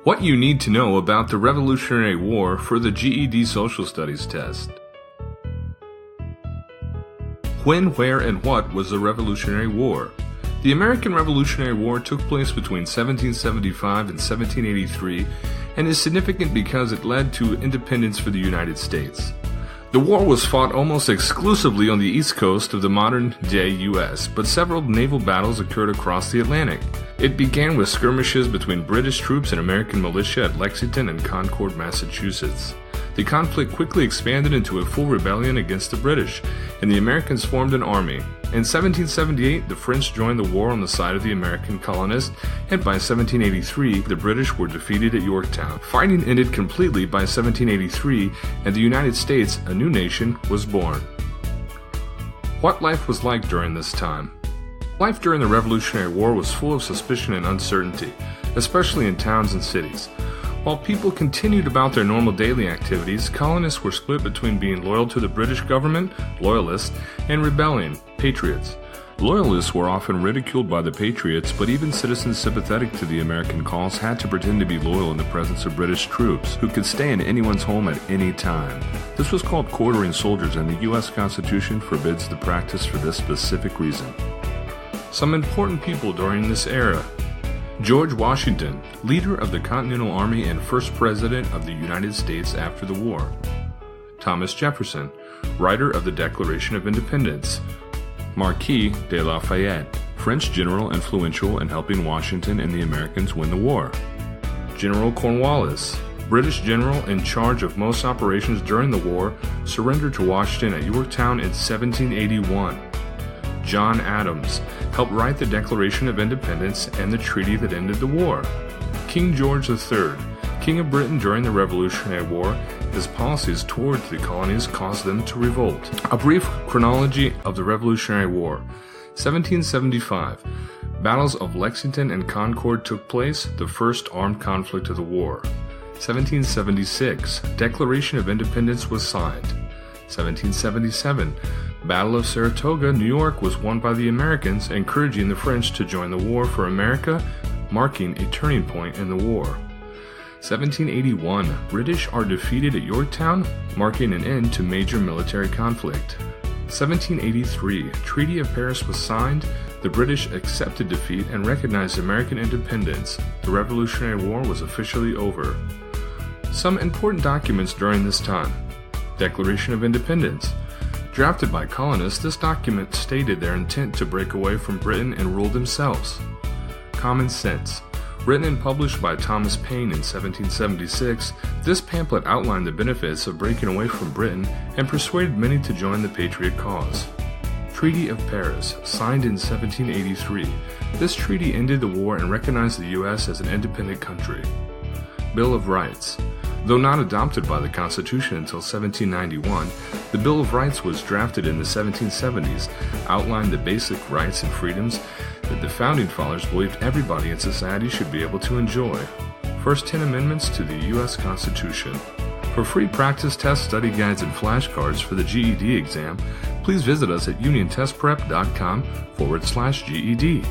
What you need to know about the Revolutionary War for the GED Social Studies test. When, where, and what was the Revolutionary War? The American Revolutionary War took place between 1775 and 1783 and is significant because it led to independence for the United States. The war was fought almost exclusively on the east coast of the modern-day U.S., but several naval battles occurred across the Atlantic. It began with skirmishes between British troops and American militia at Lexington and Concord, Massachusetts. The conflict quickly expanded into a full rebellion against the British, and the Americans formed an army. In 1778, the French joined the war on the side of the American colonists, and by 1783, the British were defeated at Yorktown. Fighting ended completely by 1783, and the United States, a new nation, was born. What life was like during this time? Life during the Revolutionary War was full of suspicion and uncertainty, especially in towns and cities. While people continued about their normal daily activities, colonists were split between being loyal to the British government, loyalists, and rebelling, patriots. Loyalists were often ridiculed by the patriots, but even citizens sympathetic to the American cause had to pretend to be loyal in the presence of British troops, who could stay in anyone's home at any time. This was called quartering soldiers, and the U.S. Constitution forbids the practice for this specific reason. Some important people during this era. George Washington, leader of the Continental Army and first president of the United States after the war. Thomas Jefferson, writer of the Declaration of Independence. Marquis de Lafayette, French general influential in helping Washington and the Americans win the war. General Cornwallis, British general in charge of most operations during the war, surrendered to Washington at Yorktown in 1781. John Adams helped write the Declaration of Independence and the treaty that ended the war. King George III, King of Britain during the Revolutionary War, his policies towards the colonies caused them to revolt. A brief chronology of the Revolutionary War. 1775. Battles of Lexington and Concord took place, the first armed conflict of the war. 1776. Declaration of Independence was signed. 1777. Battle of Saratoga, New York was won by the Americans, encouraging the French to join the war for America, marking a turning point in the war. 1781. British are defeated at Yorktown, marking an end to major military conflict. 1783. Treaty of Paris was signed. The British accepted defeat and recognized American independence. The Revolutionary War was officially over. Some important documents during this time. Declaration of Independence. Drafted by colonists, this document stated their intent to break away from Britain and rule themselves. Common Sense. Written and published by Thomas Paine in 1776, this pamphlet outlined the benefits of breaking away from Britain and persuaded many to join the Patriot cause. Treaty of Paris, signed in 1783. This treaty ended the war and recognized the U.S. as an independent country. Bill of Rights. Though not adopted by the Constitution until 1791, the Bill of Rights was drafted in the 1770s, outlined the basic rights and freedoms that the Founding Fathers believed everybody in society should be able to enjoy. First 10 amendments to the U.S. Constitution. For free practice test study guides and flashcards for the GED exam, please visit us at uniontestprep.com/GED.